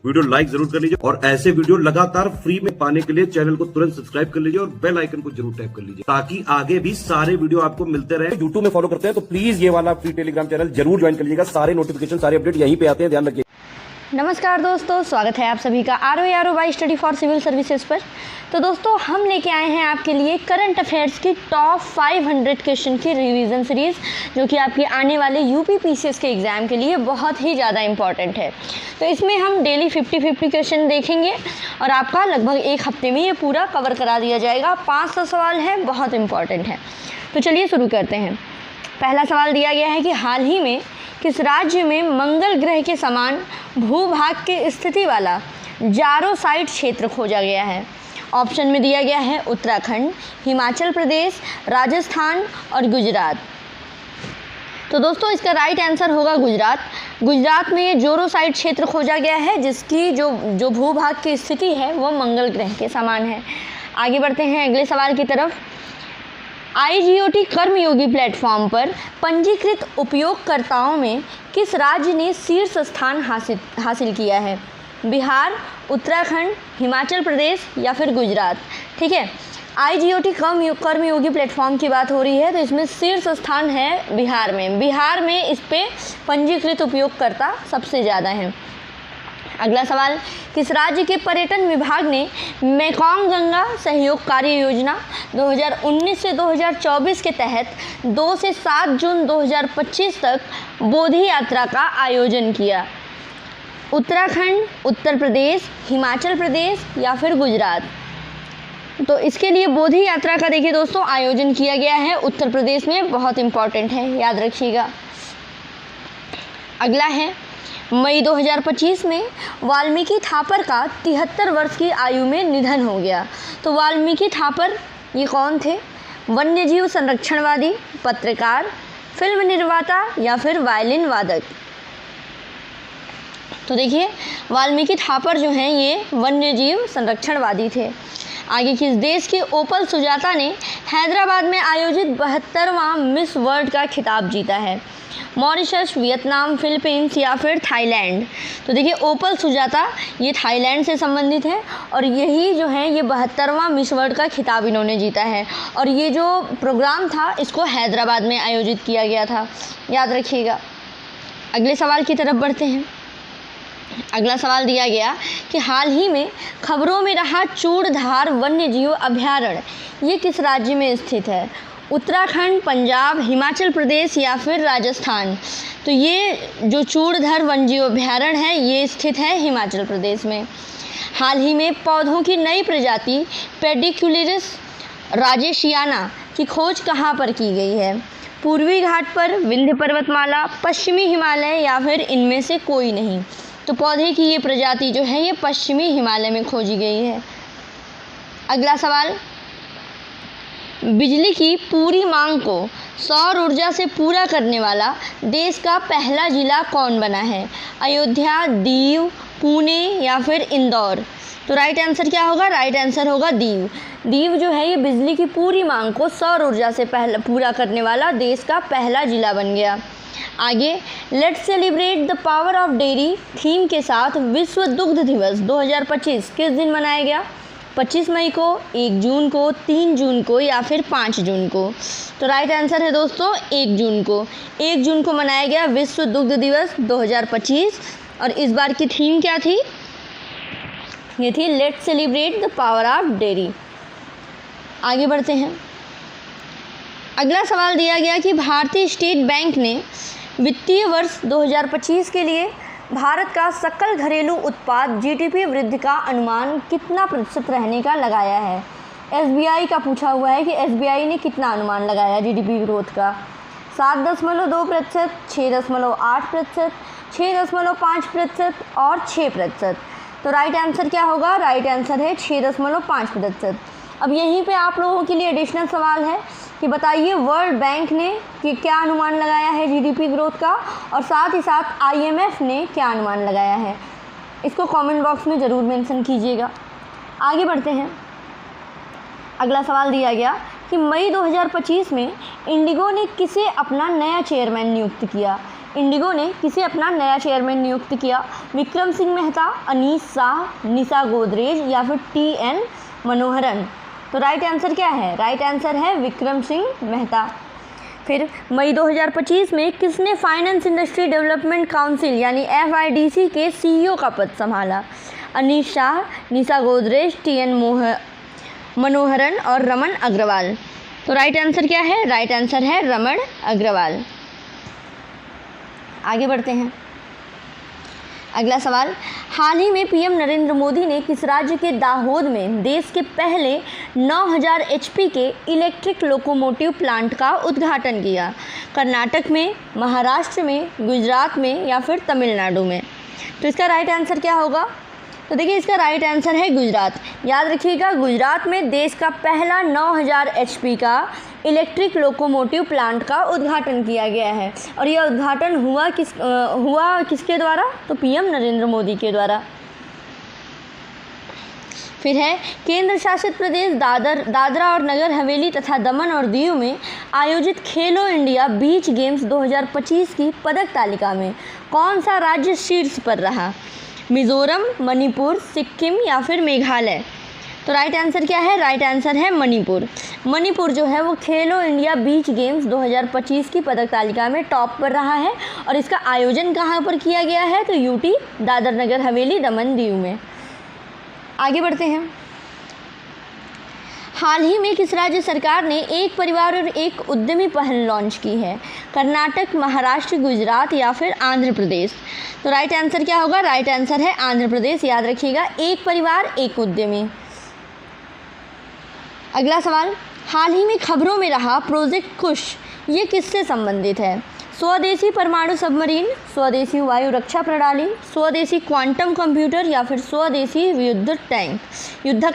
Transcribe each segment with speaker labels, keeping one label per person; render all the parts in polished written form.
Speaker 1: Video like जरूर कर लीजिए और ऐसे वीडियो लगातार फ्री में पाने के लिए चैनल को तुरंत सब्सक्राइब कर लीजिए और बेल आइकन को जरूर टैप कर लीजिए ताकि आगे भी सारे वीडियो आपको मिलते रहे। यूट्यूब में फॉलो करते हैं तो प्लीज ये वाला फ्री टेलीग्राम चैनल जरूर ज्वाइन कर लीजिएगा। सारे नोटिफिकेशन सारे अपडेट यहीं पे आते हैं, ध्यान रखिए।
Speaker 2: नमस्कार दोस्तों, स्वागत है आप सभी का ROI study for civil services पर। तो दोस्तों हम लेके आए हैं आपके लिए करंट अफेयर्स की टॉप 500 क्वेश्चन की रिवीजन सीरीज़, जो कि आपके आने वाले यूपी PCS के एग्ज़ाम के लिए बहुत ही ज़्यादा इंपॉर्टेंट है। तो इसमें हम डेली 50-50 क्वेश्चन देखेंगे और आपका लगभग एक हफ्ते में ये पूरा कवर करा दिया जाएगा। 500 सवाल हैं, बहुत इंपॉर्टेंट है। तो चलिए शुरू करते हैं। पहला सवाल दिया गया है कि हाल ही में किस राज्य में मंगल ग्रह के समान भूभाग की स्थिति वाला जारोसाइट क्षेत्र खोजा गया है। ऑप्शन में दिया गया है उत्तराखंड, हिमाचल प्रदेश, राजस्थान और गुजरात। तो दोस्तों इसका राइट आंसर होगा गुजरात। गुजरात में ये जोरोसाइट क्षेत्र खोजा गया है जिसकी जो भूभाग की स्थिति है वो मंगल ग्रह के समान है। आगे बढ़ते हैं अगले सवाल की तरफ। IGOT कर्मयोगी प्लेटफॉर्म पर पंजीकृत उपयोगकर्ताओं में किस राज्य ने शीर्ष स्थान हासिल किया है? बिहार, उत्तराखंड, हिमाचल प्रदेश या फिर गुजरात। ठीक है, IGOT कर्मयोगी प्लेटफॉर्म की बात हो रही है तो इसमें शीर्ष स्थान है बिहार में। बिहार में इस पे पंजीकृत उपयोगकर्ता सबसे ज़्यादा हैं। अगला सवाल, किस राज्य के पर्यटन विभाग ने मेकॉन्ग गंगा सहयोग कार्य योजना 2019 से 2024 के तहत 2 से 7 जून 2025 तक बोधि यात्रा का आयोजन किया? उत्तराखंड, उत्तर प्रदेश, हिमाचल प्रदेश या फिर गुजरात। तो इसके लिए बोधि यात्रा का देखिए दोस्तों आयोजन किया गया है उत्तर प्रदेश में, बहुत इंपॉर्टेंट है, याद रखिएगा। अगला है, मई 2025 में वाल्मीकि थापर का 73 वर्ष की आयु में निधन हो गया। तो वाल्मीकि थापर ये कौन थे? वन्यजीव संरक्षणवादी, पत्रकार, फिल्म निर्माता या फिर वायलिन वादक। तो देखिए वाल्मीकि थापर जो हैं ये वन्यजीव संरक्षणवादी थे। आगे, किस देश की ओपल सुजाता ने हैदराबाद में आयोजित 72वां मिस वर्ल्ड का खिताब जीता है? मॉरिशस, वियतनाम, फिलीपींस या फिर थाईलैंड। तो देखिए ओपल सुजाता ये थाईलैंड से संबंधित है और यही जो है ये 72वां मिस वर्ल्ड का खिताब इन्होंने जीता है। और ये जो प्रोग्राम था इसको हैदराबाद में आयोजित किया गया था, याद रखिएगा। अगले सवाल की तरफ बढ़ते हैं। अगला सवाल दिया गया कि हाल ही में खबरों में रहा चूड़धार वन्यजीव अभयारण्य ये किस राज्य में स्थित है? उत्तराखंड, पंजाब, हिमाचल प्रदेश या फिर राजस्थान। तो ये जो चूड़धार वन्यजीव अभयारण्य है ये स्थित है हिमाचल प्रदेश में। हाल ही में पौधों की नई प्रजाति पेडिक्युलरिस राजेशियाना की खोज कहाँ पर की गई है? पूर्वी घाट पर, विंध्य पर्वतमाला, पश्चिमी हिमालय या फिर इनमें से कोई नहीं। तो पौधे की ये प्रजाति जो है ये पश्चिमी हिमालय में खोजी गई है। अगला सवाल, बिजली की पूरी मांग को सौर ऊर्जा से पूरा करने वाला देश का पहला जिला कौन बना है? अयोध्या, दीव, पुणे या फिर इंदौर। तो राइट आंसर क्या होगा? राइट आंसर होगा दीव। दीव जो है ये बिजली की पूरी मांग को सौर ऊर्जा से पूरा करने वाला देश का पहला जिला बन गया। आगे, let's celebrate the power of dairy theme के साथ विश्व दुग्ध दिवस 2025 किस दिन मनाया गया? 25 मई को, 1 जून को, 3 जून को या फिर 5 जून को। तो राइट आंसर है दोस्तों 1 जून को। 1 जून को मनाया गया विश्व दुग्ध दिवस 2025 और इस बार की थीम क्या थी? ये थी let's celebrate the power of dairy. आगे बढ़ते हैं। अगला सवाल दिया गया कि भारतीय स्टेट बैंक ने वित्तीय वर्ष 2025 के लिए भारत का सकल घरेलू उत्पाद GDP वृद्धि का अनुमान कितना प्रतिशत रहने का लगाया है? SBI का पूछा हुआ है कि SBI ने कितना अनुमान लगाया GDP ग्रोथ का? 7.2%, 6.8%, 6.5% और 6%। तो राइट आंसर क्या होगा? राइट आंसर है 6.5%। अब यहीं पे आप लोगों के लिए एडिशनल सवाल है कि बताइए वर्ल्ड बैंक ने कि क्या अनुमान लगाया है GDP ग्रोथ का और साथ ही साथ IMF ने क्या अनुमान लगाया है? इसको कमेंट बॉक्स में ज़रूर मेंशन कीजिएगा। आगे बढ़ते हैं। अगला सवाल दिया गया कि मई 2025 में इंडिगो ने किसे अपना नया चेयरमैन नियुक्त किया? इंडिगो ने किसे अपना नया चेयरमैन नियुक्त किया? विक्रम सिंह मेहता, अनीस शाह, निशा गोदरेज या फिर TN मनोहरन? तो राइट आंसर क्या है? राइट आंसर है विक्रम सिंह मेहता। फिर मई 2025 में किसने फाइनेंस इंडस्ट्री डेवलपमेंट काउंसिल यानी FIDC के CEO का पद संभाला? अनीस शाह, निशा गोदरेज, TN मनोहरन और रमन अग्रवाल? तो राइट आंसर क्या है? राइट आंसर है रमन अग्रवाल। आगे बढ़ते हैं। अगला सवाल, हाल ही में PM नरेंद्र मोदी ने किस राज्य के दाहोद में देश के पहले 9000 HP के इलेक्ट्रिक लोकोमोटिव प्लांट का उद्घाटन किया? कर्नाटक में, महाराष्ट्र में, गुजरात में या फिर तमिलनाडु में? तो इसका राइट आंसर क्या होगा? तो देखिए इसका राइट आंसर है गुजरात। याद रखिएगा, गुजरात में देश का पहला 9000 HP का इलेक्ट्रिक लोकोमोटिव प्लांट का उद्घाटन किया गया है। और यह उद्घाटन हुआ किसके द्वारा? तो PM नरेंद्र मोदी के द्वारा। फिर है, केंद्र शासित प्रदेश दादरा और नगर हवेली तथा दमन और दीव में आयोजित खेलो इंडिया बीच गेम्स 2025 की पदक तालिका में कौन सा राज्य शीर्ष पर रहा? मिजोरम, मणिपुर, सिक्किम या फिर मेघालय? तो राइट आंसर क्या है? राइट आंसर है मणिपुर। मणिपुर जो है वो खेलो इंडिया बीच गेम्स 2025 की पदक तालिका में टॉप पर रहा है। और इसका आयोजन कहाँ पर किया गया है? तो UT दादर नगर हवेली दमन दीव में। आगे बढ़ते हैं। हाल ही में किस राज्य सरकार ने एक परिवार और एक उद्यमी पहल लॉन्च की है? कर्नाटक, महाराष्ट्र, गुजरात या फिर आंध्र प्रदेश? तो राइट आंसर क्या होगा? राइट आंसर है आंध्र प्रदेश। याद रखिएगा, एक परिवार एक उद्यमी। अगला सवाल, हाल ही में खबरों में रहा प्रोजेक्ट कुश, ये किससे संबंधित है? स्वदेशी परमाणु सबमरीन, स्वदेशी वायु रक्षा प्रणाली, स्वदेशी क्वांटम कंप्यूटर या फिर स्वदेशी युद्धक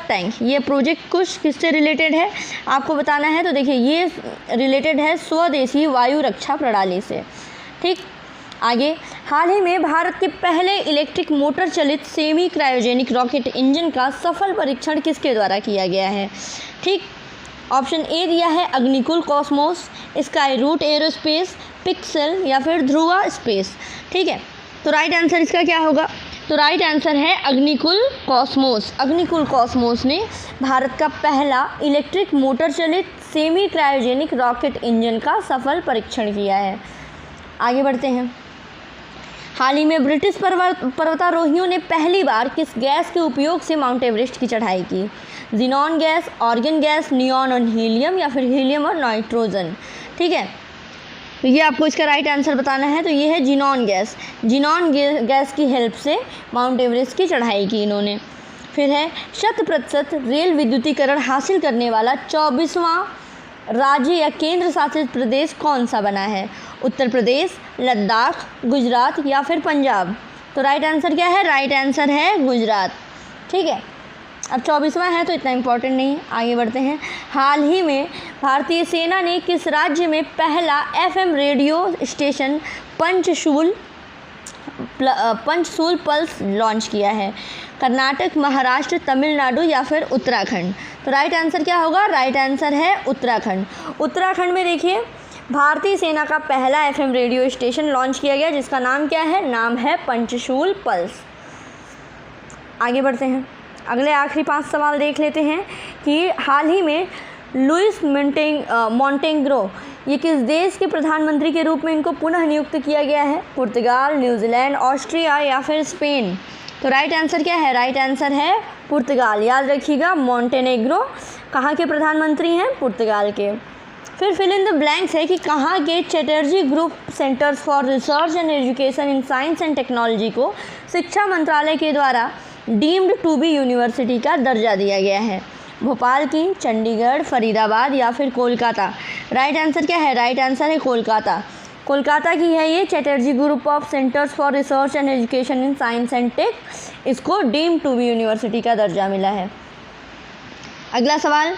Speaker 2: टैंक? ये प्रोजेक्ट कुश किससे रिलेटेड है आपको बताना है। तो देखिए ये रिलेटेड है स्वदेशी वायु रक्षा प्रणाली से। ठीक, आगे, हाल ही में भारत के पहले इलेक्ट्रिक मोटर चलित सेमी क्रायोजेनिक रॉकेट इंजन का सफल परीक्षण किसके द्वारा किया गया है? ठीक, ऑप्शन ए दिया है अग्निकुल कॉस्मोस, स्काई रूट एरोस्पेस, पिक्सेल या फिर ध्रुवा स्पेस। ठीक है, तो राइट आंसर इसका क्या होगा? तो राइट आंसर है अग्निकुल कॉस्मोस। अग्निकुल कॉस्मोस ने भारत का पहला इलेक्ट्रिक मोटर चलित सेमी क्रायोजेनिक रॉकेट इंजन का सफल परीक्षण किया है। आगे बढ़ते हैं। हाल ही में ब्रिटिश पर्वतारोहियों ने पहली बार किस गैस के उपयोग से माउंट एवरेस्ट की चढ़ाई की? Xenon gas, organ gas, neon और हीलियम या फिर हीलियम और नाइट्रोजन? ठीक है, तो ये आपको इसका राइट आंसर बताना है। तो ये है जिनॉन गैस। जिनॉन गैस की हेल्प से माउंट एवरेस्ट की चढ़ाई की इन्होंने। फिर है, 100% रेल विद्युतीकरण हासिल करने वाला 24वां राज्य या केंद्र शासित प्रदेश कौन सा बना है? उत्तर प्रदेश, लद्दाख, गुजरात या फिर पंजाब? तो राइट आंसर क्या है? राइट आंसर है गुजरात। ठीक है, अब 24वां है तो इतना इम्पोर्टेंट नहीं है। आगे बढ़ते हैं। हाल ही में भारतीय सेना ने किस राज्य में पहला FM radio station Panchshul pulse launch किया है? कर्नाटक, महाराष्ट्र, तमिलनाडु या फिर उत्तराखंड? तो राइट आंसर क्या होगा? राइट आंसर है उत्तराखंड। उत्तराखंड में देखिए भारतीय सेना का पहला FM रेडियो स्टेशन लॉन्च किया गया, जिसका नाम क्या है? नाम है पंचशूल पल्स। आगे बढ़ते हैं। अगले आखिरी 5 सवाल देख लेते हैं कि हाल ही में लुइस मोंटेग्रो ये किस देश के प्रधानमंत्री के रूप में इनको पुनः नियुक्त किया गया है? पुर्तगाल, न्यूजीलैंड, ऑस्ट्रिया या फिर स्पेन? तो राइट आंसर क्या है? राइट आंसर है पुर्तगाल। याद रखिएगा, मोंटेनेग्रो कहाँ के प्रधानमंत्री हैं? पुर्तगाल के। फिर फिल इन द ब्लैंक्स है कि कहाँ के Chatterjee group centres for research and education in science and technology को शिक्षा मंत्रालय के द्वारा डीम्ड टू बी यूनिवर्सिटी का दर्जा दिया गया है? भोपाल की, चंडीगढ़, फरीदाबाद या फिर कोलकाता? राइट आंसर क्या है? राइट आंसर है कोलकाता। कोलकाता की है ये Chatterjee group of centres for research and education in science and tech, इसको डीम्ड टू बी यूनिवर्सिटी का दर्जा मिला है। अगला सवाल,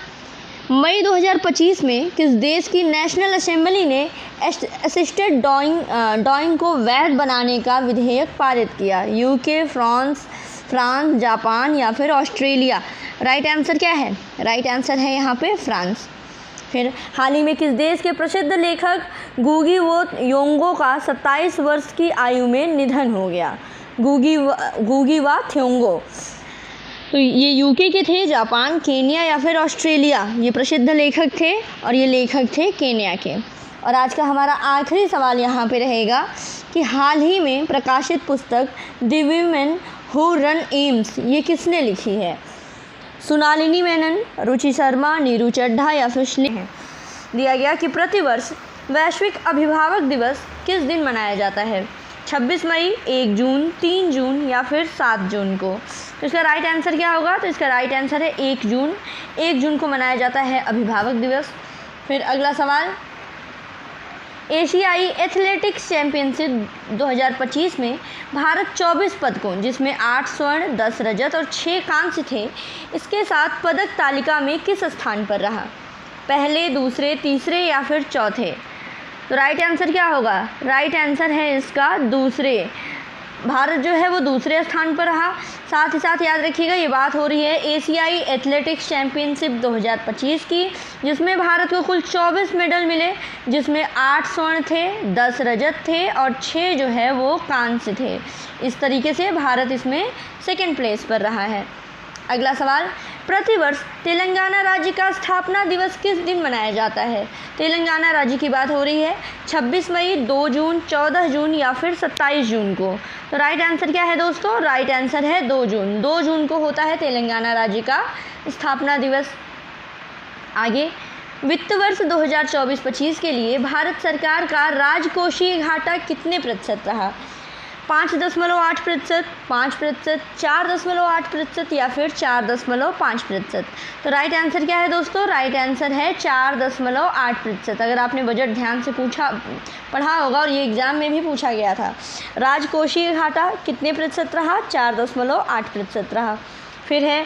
Speaker 2: मई 2025 में किस देश की नेशनल असेंबली ने असिस्टेड डॉइंग को वैध बनाने का विधेयक पारित किया? UK, फ्रांस, जापान या फिर ऑस्ट्रेलिया? राइट आंसर क्या है? राइट आंसर है यहाँ पे फ्रांस। फिर हाल ही में किस देश के प्रसिद्ध लेखक गुगी वो योंगो का 27 वर्ष की आयु में निधन हो गया। गुगी वा थ्योंगो, तो ये यूके के थे, जापान, केन्या या फिर ऑस्ट्रेलिया, ये प्रसिद्ध लेखक थे और ये लेखक थे केन्या के। और आज का हमारा आखिरी सवाल यहाँ पे रहेगा कि हाल ही में प्रकाशित पुस्तक the women who run AIIMS ये किसने लिखी है? सोनालिनी मेनन, रुचि शर्मा, नीरू चड्ढा या फिर स्नेह। दिया गया कि प्रतिवर्ष वैश्विक अभिभावक दिवस किस दिन मनाया जाता है? 26 मई, 1 जून, 3 जून या फिर 7 जून को। तो इसका राइट आंसर क्या होगा? तो इसका राइट आंसर है 1 जून। 1 जून को मनाया जाता है अभिभावक दिवस। फिर अगला सवाल, एशियाई एथलेटिक्स चैंपियनशिप 2025 में भारत 24 पदकों जिसमें 8 स्वर्ण, 10 रजत और 6 कांस्य थे, इसके साथ पदक तालिका में किस स्थान पर रहा? पहले, दूसरे, तीसरे या फिर चौथे? तो राइट आंसर क्या होगा? राइट आंसर है इसका दूसरे। भारत जो है वो दूसरे स्थान पर रहा। साथ ही साथ याद रखिएगा ये बात हो रही है एशियाई एथलेटिक्स चैंपियनशिप 2025 की, जिसमें भारत को कुल 24 मेडल मिले, जिसमें 8 स्वर्ण थे, 10 रजत थे और 6 जो है वो कांस्य थे। इस तरीके से भारत इसमें सेकंड प्लेस पर रहा है। अगला सवाल, प्रतिवर्ष तेलंगाना राज्य का स्थापना दिवस किस दिन मनाया जाता है? तेलंगाना राज्य की बात हो रही है। 26 मई, 2 जून, 14 जून या फिर 27 जून को। तो राइट आंसर क्या है दोस्तों? राइट आंसर है 2 जून। 2 जून को होता है तेलंगाना राज्य का स्थापना दिवस। आगे, वित्त वर्ष 2024-25 के लिए भारत सरकार का राजकोषीय घाटा कितने प्रतिशत रहा? 5.8%, 5%, 4.8% या फिर 4.5%? तो राइट आंसर क्या है दोस्तों? राइट आंसर है 4.8%। अगर आपने बजट ध्यान से पढ़ा होगा और ये एग्ज़ाम में भी पूछा गया था, राजकोषीय घाटा कितने प्रतिशत रहा? 4.8% रहा। फिर है,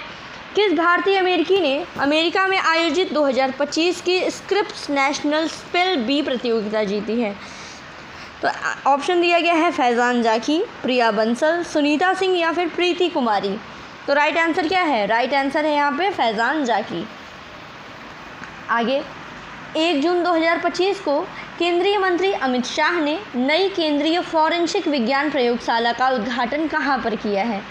Speaker 2: किस भारतीय अमेरिकी ने अमेरिका में आयोजित 2025 की स्क्रिप्स नेशनल स्पेल बी प्रतियोगिता जीती है? तो ऑप्शन दिया गया है फैज़ान जाकी, प्रिया बंसल, सुनीता सिंह या फिर प्रीति कुमारी। तो राइट आंसर क्या है? राइट आंसर है यहाँ पे फैज़ान जाकी। आगे, 1 जून 2025 को केंद्रीय मंत्री अमित शाह ने नई केंद्रीय फॉरेंसिक विज्ञान प्रयोगशाला का उद्घाटन कहाँ पर किया है?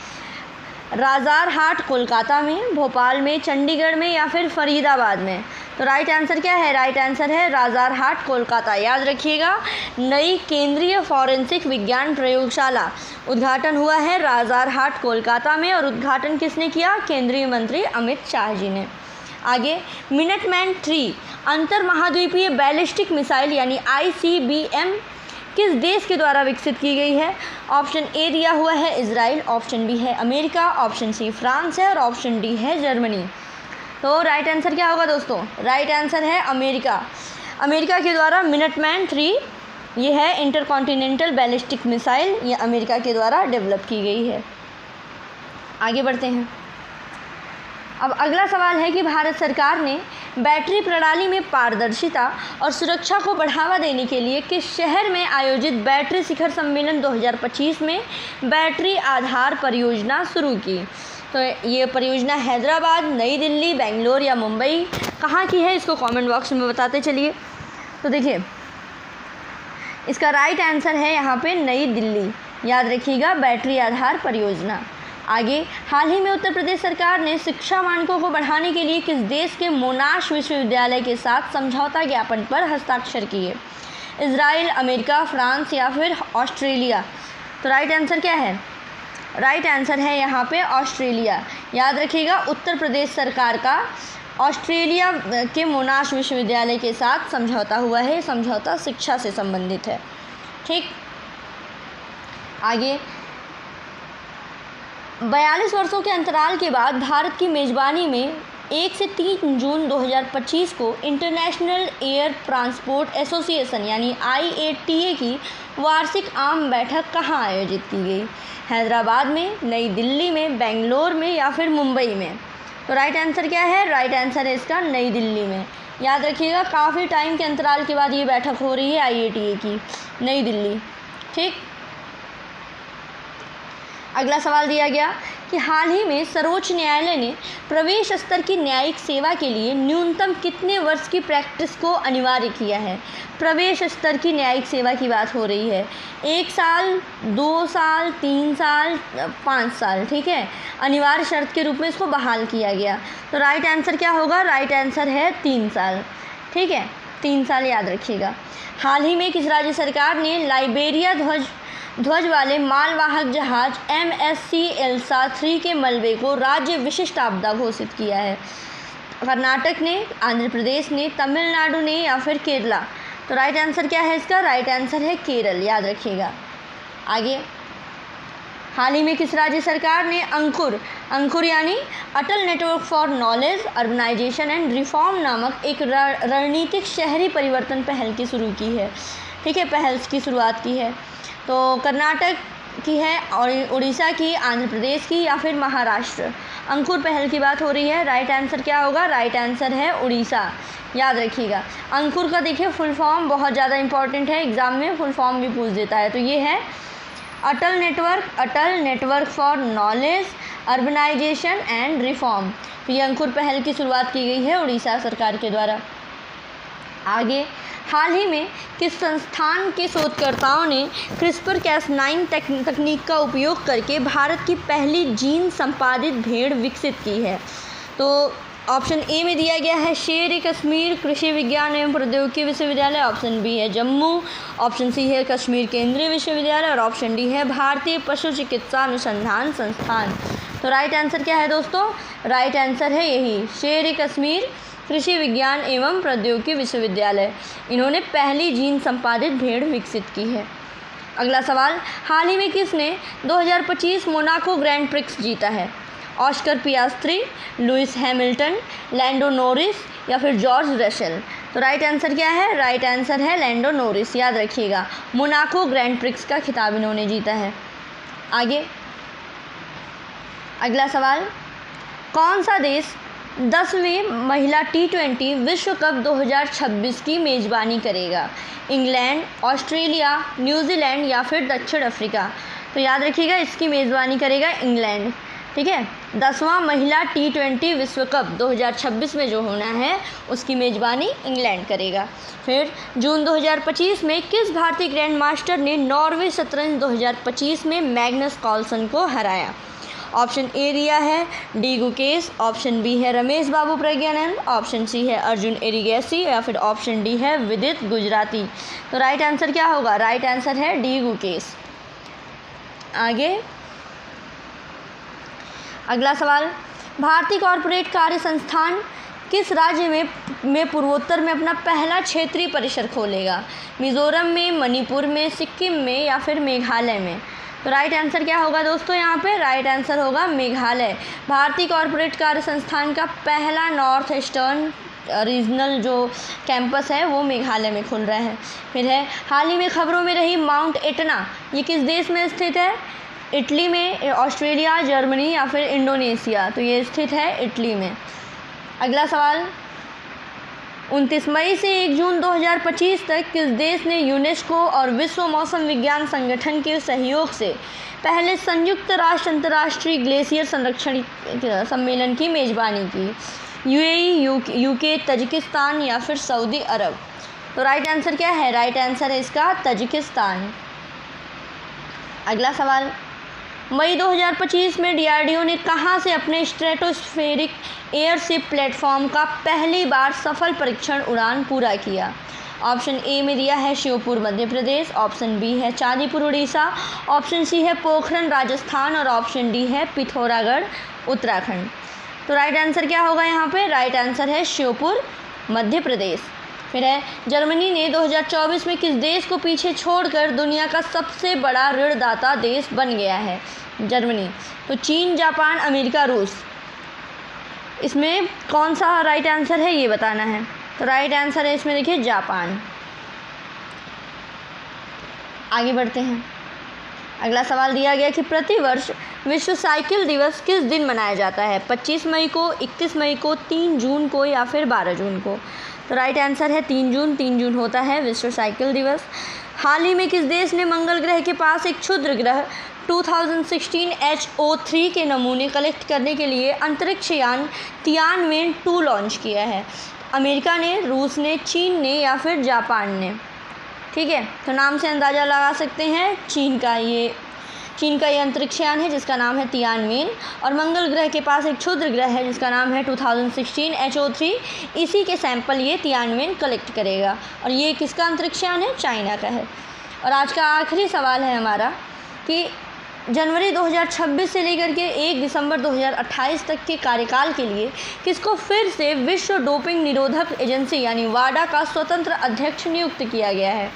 Speaker 2: राजार हाट कोलकाता में, भोपाल में, चंडीगढ़ में या फिर फरीदाबाद में? तो राइट आंसर क्या है? राइट आंसर है राजार हाट कोलकाता। याद रखिएगा, नई केंद्रीय फॉरेंसिक विज्ञान प्रयोगशाला उद्घाटन हुआ है राजार हाट कोलकाता में और उद्घाटन किसने किया? केंद्रीय मंत्री अमित शाह जी ने। आगे, मिनटमैन 3 अंतर महाद्वीपीय बैलिस्टिक मिसाइल यानी ICBM किस देश के द्वारा विकसित की गई है? ऑप्शन ए दिया हुआ है इजराइल, ऑप्शन बी है अमेरिका, ऑप्शन सी फ्रांस है और ऑप्शन डी है जर्मनी। तो राइट आंसर क्या होगा दोस्तों? राइट आंसर है अमेरिका। अमेरिका के द्वारा मिनटमैन 3 ये है इंटरकॉन्टिनेंटल बैलिस्टिक मिसाइल, ये अमेरिका के द्वारा डेवलप की गई है। आगे बढ़ते हैं। अब अगला सवाल है कि भारत सरकार ने बैटरी प्रणाली में पारदर्शिता और सुरक्षा को बढ़ावा देने के लिए किस शहर में आयोजित बैटरी शिखर सम्मेलन 2025 में बैटरी आधार परियोजना शुरू की? तो ये परियोजना हैदराबाद, नई दिल्ली, बेंगलोर या मुंबई कहाँ की है? इसको कमेंट बॉक्स में बताते चलिए। तो देखिए, इसका राइट आंसर है यहाँ पे नई दिल्ली। याद रखिएगा, बैटरी आधार परियोजना। आगे, हाल ही में उत्तर प्रदेश सरकार ने शिक्षा मानकों को बढ़ाने के लिए किस देश के मोनाश विश्वविद्यालय के साथ समझौता ज्ञापन पर हस्ताक्षर किए? इजराइल, अमेरिका, फ्रांस या फिर ऑस्ट्रेलिया? तो राइट आंसर क्या है? राइट आंसर है यहाँ पे ऑस्ट्रेलिया। याद रखिएगा, उत्तर प्रदेश सरकार का ऑस्ट्रेलिया के मोनाश विश्वविद्यालय के साथ समझौता हुआ है। समझौता शिक्षा से संबंधित है। ठीक, आगे, 42 वर्षों के अंतराल के बाद भारत की मेज़बानी में 1 से 3 जून 2025 को इंटरनेशनल एयर ट्रांसपोर्ट एसोसिएशन यानी IATA की वार्षिक आम बैठक कहाँ आयोजित की गई? हैदराबाद में, नई दिल्ली में, बेंगलोर में या फिर मुंबई में? तो राइट आंसर क्या है? राइट आंसर है इसका नई दिल्ली में। याद रखिएगा, काफ़ी टाइम के अंतराल के बाद ये बैठक हो रही है IATA की, नई दिल्ली। ठीक, अगला सवाल दिया गया कि हाल ही में सर्वोच्च न्यायालय ने प्रवेश स्तर की न्यायिक सेवा के लिए न्यूनतम कितने वर्ष की प्रैक्टिस को अनिवार्य किया है। प्रवेश स्तर की न्यायिक सेवा की बात हो रही है। 1 साल, 2 साल, 3 साल, 5 साल, ठीक है। अनिवार्य शर्त के रूप में इसको बहाल किया गया। तो राइट आंसर क्या होगा? राइट आंसर है 3 साल, ठीक है। 3 साल याद रखिएगा। हाल ही में किस राज्य सरकार ने लाइबेरिया ध्वज वाले मालवाहक जहाज MSC एल्सा 3 के मलबे को राज्य विशिष्ट आपदा घोषित किया है? कर्नाटक ने, आंध्र प्रदेश ने, तमिलनाडु ने या फिर केरला? तो राइट आंसर क्या है इसका? राइट आंसर है केरल, याद रखिएगा। आगे, हाल ही में किस राज्य सरकार ने अंकुर यानी Atal network for knowledge urbanisation and reform नामक एक रणनीतिक शहरी परिवर्तन पहल की शुरू की है? ठीक है, पहल की शुरुआत की है। तो कर्नाटक की है, और उड़ीसा की, आंध्र प्रदेश की या फिर महाराष्ट्र? अंकुर पहल की बात हो रही है। राइट आंसर क्या होगा? राइट आंसर है उड़ीसा, याद रखिएगा। अंकुर का देखिए फुल फॉर्म बहुत ज़्यादा इंपॉर्टेंट है, एग्जाम में फुल फॉर्म भी पूछ देता है। तो ये है Atal network for knowledge urbanisation and reform. तो ये अंकुर पहल की शुरुआत की गई है उड़ीसा सरकार के द्वारा। आगे, हाल ही में किस संस्थान के शोधकर्ताओं ने CRISPR-Cas9 तकनीक का उपयोग करके भारत की पहली जीन संपादित भेड़ विकसित की है? तो ऑप्शन ए में दिया गया है शेर-ए-कश्मीर कृषि विज्ञान एवं प्रौद्योगिकी विश्वविद्यालय, ऑप्शन बी है जम्मू, ऑप्शन सी है कश्मीर केंद्रीय विश्वविद्यालय और ऑप्शन डी है भारतीय पशु चिकित्सा अनुसंधान संस्थान। तो राइट आंसर क्या है दोस्तों? राइट आंसर है यही, शेर-ए-कश्मीर कृषि विज्ञान एवं प्रौद्योगिकी विश्वविद्यालय। इन्होंने पहली जीन संपादित भेड़ विकसित की है। अगला सवाल, हाल ही में किसने 2025 मोनाको ग्रैंड प्रिक्स जीता है? Oscar Piastri, Lewis Hamilton, Lando Norris या फिर जॉर्ज रसेल? तो राइट आंसर क्या है? राइट आंसर है लैंडो नॉरिस, याद रखिएगा। मोनाको ग्रैंड प्रिक्स का खिताब इन्होंने जीता है। आगे, अगला सवाल, कौन सा देश 10वें महिला T20 विश्व कप 2026 की मेज़बानी करेगा? इंग्लैंड, ऑस्ट्रेलिया, न्यूजीलैंड या फिर दक्षिण अफ्रीका? तो याद रखिएगा, इसकी मेज़बानी करेगा इंग्लैंड, ठीक है। 10वां महिला T20 विश्व कप 2026 में जो होना है उसकी मेज़बानी इंग्लैंड करेगा। फिर जून 2025 में किस भारतीय ग्रैंड मास्टर ने नॉर्वे शतरंज 2025 में मैग्नस कार्लसन को हराया? ऑप्शन ए दिया है डी गुकेश, ऑप्शन बी है रमेश बाबू प्रज्ञानंद, ऑप्शन सी है अर्जुन एरिगैसी या फिर ऑप्शन डी है विदित गुजराती? तो राइट आंसर क्या होगा? राइट आंसर है डी गुकेश। आगे, अगला सवाल, भारतीय कॉरपोरेट कार्य संस्थान किस राज्य में पूर्वोत्तर में अपना पहला क्षेत्रीय परिसर खोलेगा? मिजोरम में, मणिपुर में, सिक्किम में या फिर मेघालय में? तो राइट आंसर क्या होगा दोस्तों? यहाँ पे राइट आंसर होगा मेघालय। भारतीय कॉरपोरेट कार्य संस्थान का पहला नॉर्थ ईस्टर्न रीजनल जो कैंपस है वो मेघालय में खुल रहा है। फिर है, हाल ही में खबरों में रही माउंट एटना, ये किस देश में स्थित है? इटली में, ऑस्ट्रेलिया, जर्मनी या फिर इंडोनेशिया? तो ये स्थित है इटली में। अगला सवाल, 29 मई से 1 जून 2025 तक किस देश ने यूनेस्को और विश्व मौसम विज्ञान संगठन के सहयोग से पहले संयुक्त राष्ट्र अंतर्राष्ट्रीय ग्लेशियर संरक्षण सम्मेलन की मेज़बानी की? UAE, यूके, तजिकिस्तान या फिर सऊदी अरब? तो राइट आंसर क्या है? राइट आंसर है इसका तजिकिस्तान। अगला सवाल, मई 2025 में DRDO ने कहां से अपने स्ट्रेटोस्फेरिक एयरशिप प्लेटफॉर्म का पहली बार सफल परीक्षण उड़ान पूरा किया? ऑप्शन ए में दिया है श्योपुर मध्य प्रदेश, ऑप्शन बी है चांदीपुर उड़ीसा, ऑप्शन सी है पोखरन राजस्थान और ऑप्शन डी है पिथौरागढ़ उत्तराखंड? तो राइट आंसर क्या होगा यहाँ पे? राइट आंसर है श्योपुर मध्य प्रदेश। फिर है, जर्मनी ने 2024 में किस देश को पीछे छोड़कर दुनिया का सबसे बड़ा ऋणदाता देश बन गया है? जर्मनी। तो चीन, जापान, अमेरिका, रूस, इसमें कौन सा राइट आंसर है ये बताना है। तो राइट आंसर है इसमें देखिए जापान। आगे बढ़ते हैं। अगला सवाल दिया गया कि प्रतिवर्ष विश्व साइकिल दिवस किस दिन मनाया जाता है? 25 मई को, 31 मई को, 3 जून को या फिर 12 जून को? तो राइट आंसर है 3 जून। 3 जून होता है विश्व साइकिल दिवस। हाल ही में किस देश ने मंगल ग्रह के पास एक क्षुद्र ग्रह 2016 HO3 के नमूने कलेक्ट करने के लिए अंतरिक्ष यान तियानवेन-2 लॉन्च किया है? अमेरिका ने, रूस ने, चीन ने या फिर जापान ने? ठीक है, तो नाम से अंदाज़ा लगा सकते हैं चीन का ये अंतरिक्ष यान है जिसका नाम है तियानवेन, और मंगल ग्रह के पास एक क्षुद्र ग्रह है जिसका नाम है 2016 HO3। इसी के सैंपल ये तियानवेन कलेक्ट करेगा, और ये किसका अंतरिक्ष यान है? चाइना का है। और आज का आखिरी सवाल है हमारा कि जनवरी 2026 से लेकर के 1 दिसंबर 2028 तक के कार्यकाल के लिए किसको फिर से विश्व डोपिंग निरोधक एजेंसी यानी वाडा का स्वतंत्र अध्यक्ष नियुक्त किया गया है?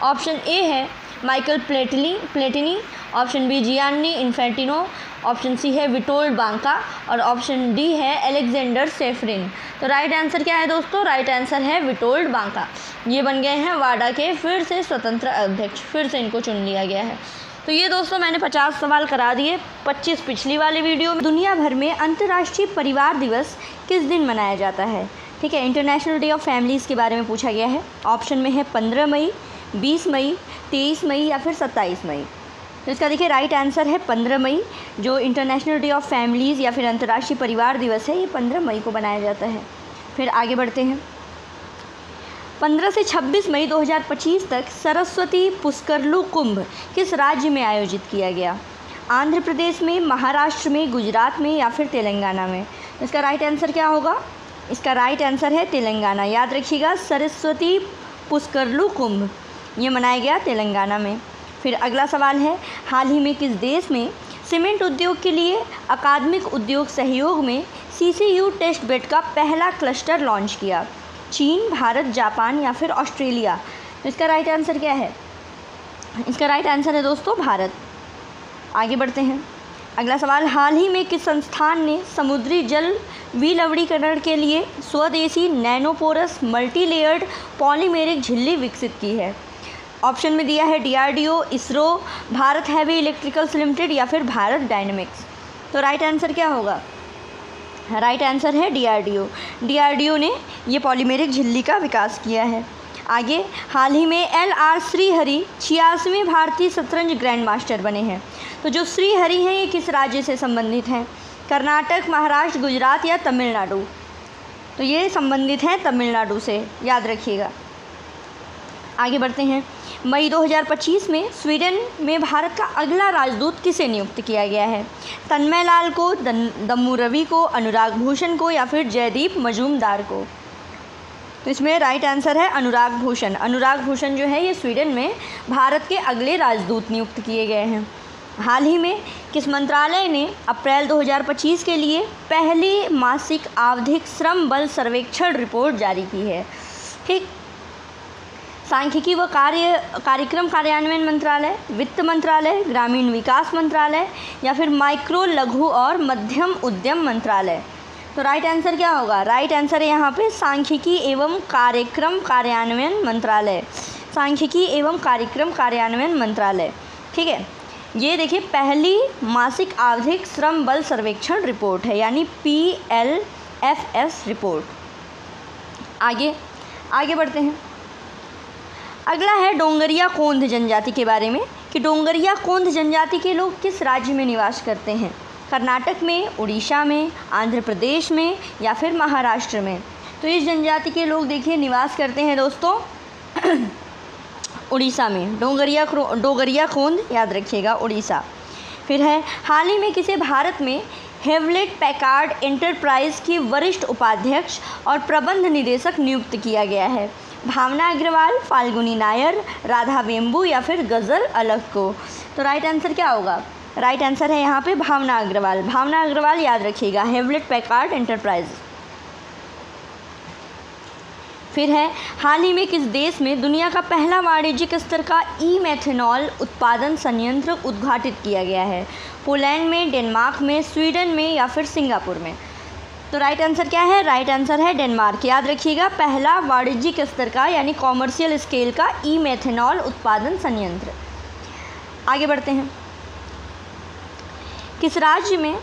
Speaker 2: ऑप्शन ए है Michel Platini, option B Gianni Infantino, option C है विटोल्ड बांका, और ऑप्शन डी है अलेक्जेंडर सेफरिन। तो राइट आंसर क्या है दोस्तों? राइट आंसर है विटोल्ड बांका। ये बन गए हैं वाडा के फिर से स्वतंत्र अध्यक्ष, फिर से इनको चुन लिया गया है। तो ये दोस्तों मैंने 50 सवाल करा दिए, 25 पिछली वाली वीडियो में। दुनिया भर में अंतर्राष्ट्रीय परिवार दिवस किस दिन मनाया जाता है? ठीक है, इंटरनेशनल डे ऑफ फैमिलीज़ के बारे में पूछा गया है। ऑप्शन में है 15 मई, 20 मई, 23 मई या फिर 27 मई। तो इसका देखिए राइट आंसर है 15 मई। जो इंटरनेशनल डे ऑफ फैमिलीज़ या फिर अंतर्राष्ट्रीय परिवार दिवस है, ये 15 मई को मनाया जाता है। फिर आगे बढ़ते हैं। 15 से 26 मई 2025 तक सरस्वती पुष्करलू कुंभ किस राज्य में आयोजित किया गया? आंध्र प्रदेश में, महाराष्ट्र में, गुजरात में या फिर तेलंगाना में? इसका राइट आंसर क्या होगा? इसका राइट आंसर है तेलंगाना। याद रखिएगा, सरस्वती पुष्करलू कुंभ ये मनाया गया तेलंगाना में। फिर अगला सवाल है, हाल ही में किस देश में सीमेंट उद्योग के लिए अकादमिक उद्योग सहयोग में CCU टेस्ट बेड का पहला क्लस्टर लॉन्च किया? चीन, भारत, जापान या फिर ऑस्ट्रेलिया? तो इसका राइट आंसर क्या है? इसका राइट आंसर है दोस्तों भारत। आगे बढ़ते हैं। अगला सवाल, हाल ही में किस संस्थान ने समुद्री जल विलवणीकरण के लिए स्वदेशी नैनोपोरस मल्टीलेयर्ड पॉलीमेरिक झिल्ली विकसित की है? ऑप्शन में दिया है DRDO, ISRO, Bharat heavy electricals limited या फिर भारत डायनेमिक्स। तो राइट आंसर क्या होगा? राइट आंसर है DRDO। DRDO ने ये पॉलीमेरिक झिल्ली का विकास किया है। आगे, हाल ही में LR श्रीहरि 86वें भारतीय शतरंज ग्रैंड मास्टर बने हैं। तो जो श्रीहरि हैं ये किस राज्य से संबंधित हैं? कर्नाटक, महाराष्ट्र, गुजरात या तमिलनाडु? तो ये संबंधित हैं तमिलनाडु से, याद रखिएगा। आगे बढ़ते हैं। मई 2025 में स्वीडन में भारत का अगला राजदूत किसे नियुक्त किया गया है? तन्मय लाल को, दम्मू रवि को, अनुराग भूषण को या फिर जयदीप मजूमदार को? तो इसमें राइट आंसर है अनुराग भूषण। अनुराग भूषण जो है ये स्वीडन में भारत के अगले राजदूत नियुक्त किए गए हैं। हाल ही में किस मंत्रालय ने अप्रैल 2025 के लिए पहली मासिक आवधिक श्रम बल सर्वेक्षण रिपोर्ट जारी की है? ठीक, सांख्यिकी व कार्यक्रम कार्यान्वयन मंत्रालय, वित्त मंत्रालय, ग्रामीण विकास मंत्रालय या फिर माइक्रो, लघु और मध्यम उद्यम मंत्रालय? तो राइट आंसर क्या होगा? राइट आंसर है यहाँ पे सांख्यिकी एवं कार्यक्रम कार्यान्वयन मंत्रालय। सांख्यिकी एवं कार्यक्रम कार्यान्वयन मंत्रालय। ठीक है, ये देखिए पहली मासिक आवधिक श्रम बल सर्वेक्षण रिपोर्ट है, यानी PLFS रिपोर्ट। आगे बढ़ते हैं। अगला है डोंगरिया कोंध जनजाति के बारे में कि डोंगरिया कोंध जनजाति के लोग किस राज्य में निवास करते हैं? कर्नाटक में, उड़ीसा में, आंध्र प्रदेश में या फिर महाराष्ट्र में? तो इस जनजाति के लोग देखिए निवास करते हैं दोस्तों उड़ीसा में। डोंगरिया कोंध, याद रखिएगा, उड़ीसा। फिर है, हाल ही में किसे भारत में हेवलेट पैकार्ड एंटरप्राइज की वरिष्ठ उपाध्यक्ष और प्रबंध निदेशक नियुक्त किया गया है? भावना अग्रवाल, फाल्गुनी नायर, राधा वेम्बू या फिर गज़ल अलग को? तो राइट आंसर क्या होगा? राइट आंसर है यहाँ पे भावना अग्रवाल। भावना अग्रवाल, याद रखिएगा, हेवलेट पैकार्ड एंटरप्राइज। फिर है, हाल ही में किस देश में दुनिया का पहला वाणिज्यिक स्तर का ई-मेथनॉल उत्पादन संयंत्र उद्घाटित किया गया है? पोलैंड में, डेनमार्क में, स्वीडन में या फिर सिंगापुर में? तो राइट आंसर क्या है? राइट आंसर है डेनमार्क। याद रखिएगा, पहला वाणिज्यिक स्तर का यानी कॉमर्शियल स्केल का ई-मेथनॉल उत्पादन संयंत्र। आगे बढ़ते हैं। किस राज्य में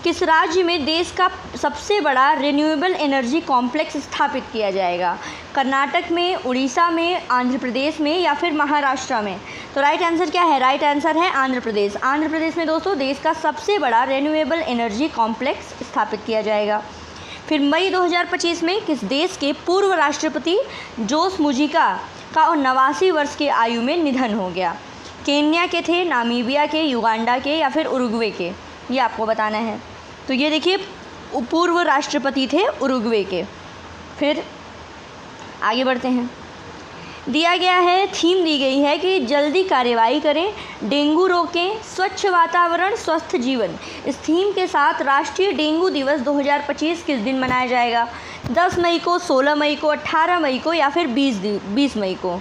Speaker 2: किस राज्य में देश का सबसे बड़ा रिन्यूएबल एनर्जी कॉम्प्लेक्स स्थापित किया जाएगा? कर्नाटक में, उड़ीसा में, आंध्र प्रदेश में या फिर महाराष्ट्र में? तो राइट आंसर क्या है? राइट आंसर है आंध्र प्रदेश। आंध्र प्रदेश में दोस्तों देश का सबसे बड़ा रिन्यूएबल एनर्जी कॉम्प्लेक्स स्थापित किया जाएगा। फिर मई 2025 में किस देश के पूर्व राष्ट्रपति जोस मुजिका का 89 वर्ष की आयु में निधन हो गया? केन्या के थे, नामीबिया के, युगांडा के या फिर उरुग्वे के? ये आपको बताना है। तो ये देखिए पूर्व राष्ट्रपति थे उरुग्वे के। फिर आगे बढ़ते हैं। दिया गया है, थीम दी गई है कि जल्दी कार्रवाई करें, डेंगू रोकें, स्वच्छ वातावरण, स्वस्थ जीवन। इस थीम के साथ राष्ट्रीय डेंगू दिवस 2025 किस दिन मनाया जाएगा? 10 मई को, 16 मई को, 18 मई को या फिर 20 मई को?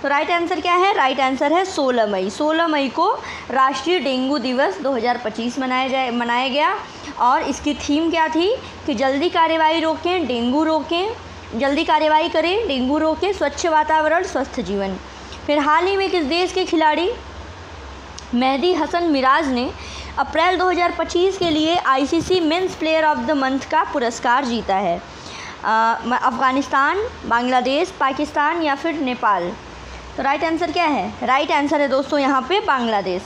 Speaker 2: तो राइट आंसर क्या है? राइट आंसर है 16 मई। 16 मई को राष्ट्रीय डेंगू दिवस 2025 मनाया गया और इसकी थीम क्या थी कि जल्दी कार्रवाई रोकें, डेंगू रोकें, जल्दी कार्रवाई करें, डेंगू रोकें, स्वच्छ वातावरण, स्वस्थ जीवन। फिर हाल ही में किस देश के खिलाड़ी मेहदी हसन मिराज ने अप्रैल 2025 के लिए ICC men's player of the month का पुरस्कार जीता है? अफ़गानिस्तान, बांग्लादेश, पाकिस्तान या फिर नेपाल? तो राइट आंसर क्या है? राइट आंसर है दोस्तों यहाँ पे बांग्लादेश।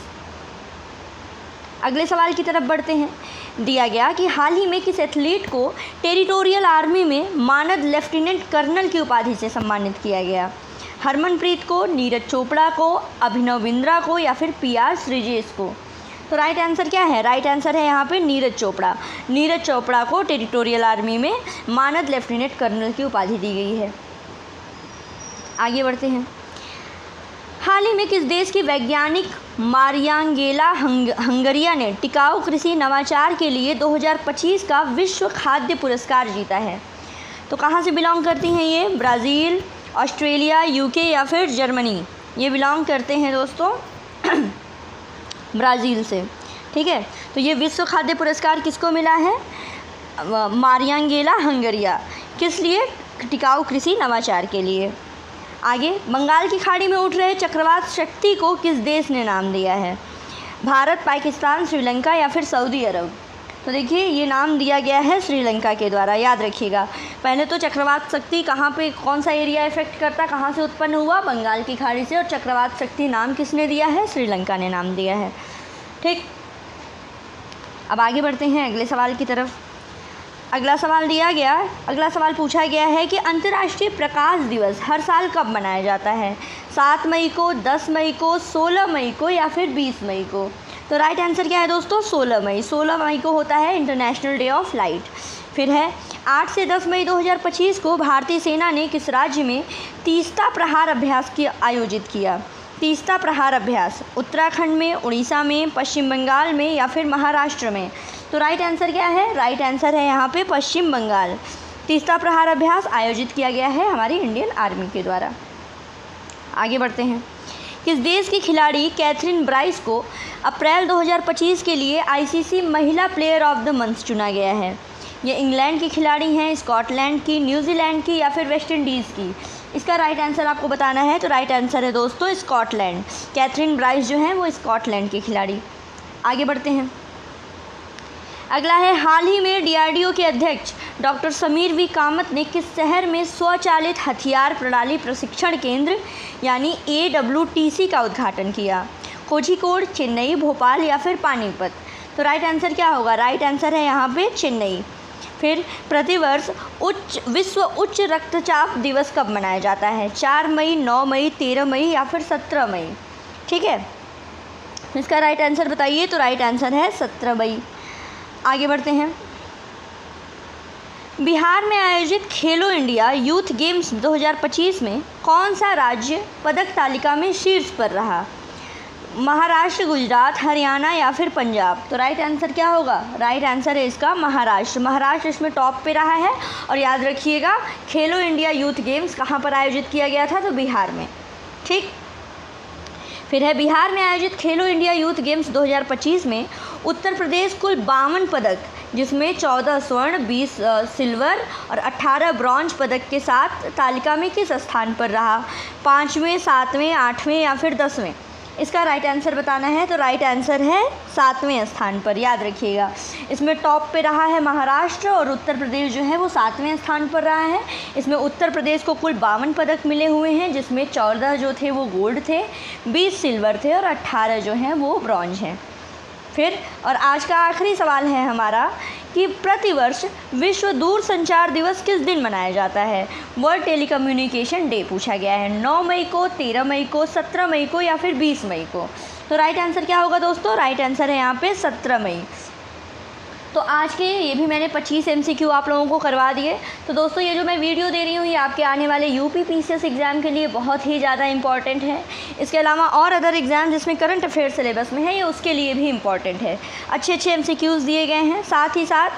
Speaker 2: अगले सवाल की तरफ बढ़ते हैं। दिया गया कि हाल ही में किस एथलीट को टेरिटोरियल आर्मी में मानद लेफ्टिनेंट कर्नल की उपाधि से सम्मानित किया गया? हरमनप्रीत को, नीरज चोपड़ा को, अभिनव बिंद्रा को या फिर पीआर श्रीजेश को? तो राइट आंसर क्या है? राइट आंसर है यहाँ पे नीरज चोपड़ा। नीरज चोपड़ा को टेरिटोरियल आर्मी में मानद लेफ्टिनेंट कर्नल की उपाधि दी गई है। आगे बढ़ते हैं। हाल ही में किस देश की वैज्ञानिक मारियांगेला हंगरिया ने टिकाऊ कृषि नवाचार के लिए 2025 का विश्व खाद्य पुरस्कार जीता है? तो कहाँ से बिलोंग करती हैं ये? ब्राज़ील, ऑस्ट्रेलिया, यूके या फिर जर्मनी? ये बिलोंग करते हैं दोस्तों ब्राज़ील से। ठीक है, तो ये विश्व खाद्य पुरस्कार किसको मिला है? मारियांगेला हंगरिया। किस लिए? टिकाऊ कृषि नवाचार के लिए। आगे, बंगाल की खाड़ी में उठ रहे चक्रवात शक्ति को किस देश ने नाम दिया है? भारत, पाकिस्तान, श्रीलंका या फिर सऊदी अरब? तो देखिए ये नाम दिया गया है श्रीलंका के द्वारा, याद रखिएगा। पहले तो चक्रवात शक्ति कहाँ पे, कौन सा एरिया इफेक्ट करता, कहाँ से उत्पन्न हुआ? बंगाल की खाड़ी से। और चक्रवात शक्ति नाम किसने दिया है? श्रीलंका ने नाम दिया है। ठीक, अब आगे बढ़ते हैं अगले सवाल की तरफ। अगला सवाल पूछा गया है कि अंतर्राष्ट्रीय प्रकाश दिवस हर साल कब मनाया जाता है? 7 मई को, 10 मई को, 16 मई को या फिर 20 मई को? तो राइट आंसर क्या है दोस्तों? 16 मई। 16 मई को होता है इंटरनेशनल डे ऑफ लाइट। फिर है 8 से 10 मई 2025 को भारतीय सेना ने किस राज्य में तीस्ता प्रहार अभ्यास आयोजित किया? तीस्ता प्रहार अभ्यास उत्तराखंड में, उड़ीसा में, पश्चिम बंगाल में या फिर महाराष्ट्र में? तो राइट आंसर क्या है? राइट आंसर है यहाँ पे पश्चिम बंगाल। तीस्ता प्रहार अभ्यास आयोजित किया गया है हमारी इंडियन आर्मी के द्वारा। आगे बढ़ते हैं। किस देश की खिलाड़ी कैथरीन ब्राइस को अप्रैल 2025 के लिए आईसीसी महिला प्लेयर ऑफ द मंथ चुना गया है? ये इंग्लैंड की खिलाड़ी हैं, स्कॉटलैंड की, न्यूजीलैंड की या फिर वेस्ट इंडीज़ की? इसका राइट आंसर आपको बताना है। तो राइट आंसर है दोस्तों स्कॉटलैंड। कैथरीन ब्राइस जो हैं वो स्कॉटलैंड की खिलाड़ी। आगे बढ़ते हैं। अगला है, हाल ही में डीआरडीओ के अध्यक्ष डॉक्टर समीर वी कामत ने किस शहर में स्वचालित हथियार प्रणाली प्रशिक्षण केंद्र यानी AWTC का उद्घाटन किया? कोझिकोड, चेन्नई, भोपाल या फिर पानीपत? तो राइट आंसर क्या होगा? राइट आंसर है यहाँ पे चेन्नई। फिर प्रतिवर्ष विश्व उच्च रक्तचाप दिवस कब मनाया जाता है? 4 मई, 9 मई, 13 मई या फिर 17 मई? ठीक है, इसका राइट आंसर बताइए। तो राइट आंसर है 17 मई। आगे बढ़ते हैं। बिहार में आयोजित खेलो इंडिया यूथ गेम्स 2025 में कौन सा राज्य पदक तालिका में शीर्ष पर रहा? महाराष्ट्र, गुजरात, हरियाणा या फिर पंजाब? तो राइट आंसर क्या होगा? राइट आंसर है इसका महाराष्ट्र। महाराष्ट्र इसमें टॉप पे रहा है। और याद रखिएगा खेलो इंडिया यूथ गेम्स कहाँ पर आयोजित किया गया था? तो बिहार में। ठीक, फिर है बिहार में आयोजित खेलो इंडिया यूथ गेम्स 2025 में उत्तर प्रदेश कुल 52 पदक, जिसमें 14 स्वर्ण, 20 सिल्वर और 18 ब्रॉन्ज पदक के साथ तालिका में किस स्थान पर रहा? 5वें, 7वें, 8वें या फिर 10वें? इसका राइट आंसर बताना है तो राइट आंसर है 7वें स्थान पर, याद रखिएगा। इसमें टॉप पे रहा है महाराष्ट्र और उत्तर प्रदेश जो है वो 7वें स्थान पर रहा है। इसमें उत्तर प्रदेश को कुल 52 पदक मिले हुए हैं, जिसमें 14 जो थे वो गोल्ड थे, 20 सिल्वर थे और 18 जो हैं वो ब्रॉन्ज हैं। फिर और आज का आखिरी सवाल है हमारा कि प्रतिवर्ष विश्व दूरसंचार दिवस किस दिन मनाया जाता है। वर्ल्ड टेलीकम्युनिकेशन डे पूछा गया है, 9 मई को, 13 मई को, 17 मई को या फिर 20 मई को। तो राइट आंसर क्या होगा दोस्तों? राइट आंसर है यहाँ पे 17 मई। तो आज के ये भी मैंने 25 MCQ आप लोगों को करवा दिए। तो दोस्तों ये जो मैं वीडियो दे रही हूँ ये आपके आने वाले UP PCS एग्ज़ाम के लिए बहुत ही ज़्यादा इंपॉर्टेंट है। इसके अलावा और अदर एग्ज़ाम जिसमें करंट अफेयर्स सिलेबस में है ये उसके लिए भी इम्पॉर्टेंट है। अच्छे MCQs दिए गए हैं। साथ ही साथ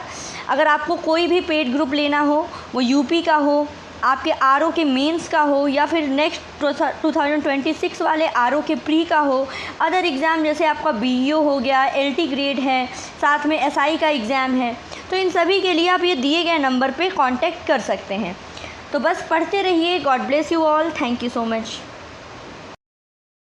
Speaker 2: अगर आपको कोई भी पेड ग्रुप लेना हो, वो UP का हो, आपके RO के मेंस का हो या फिर नेक्स्ट 2026 वाले RO के प्री का हो, अदर एग्ज़ाम जैसे आपका BEO हो गया, LT ग्रेड है, साथ में SI का एग्ज़ाम है, तो इन सभी के लिए आप ये दिए गए नंबर पे कांटेक्ट कर सकते हैं। तो बस पढ़ते रहिए। God bless you all. Thank you so much.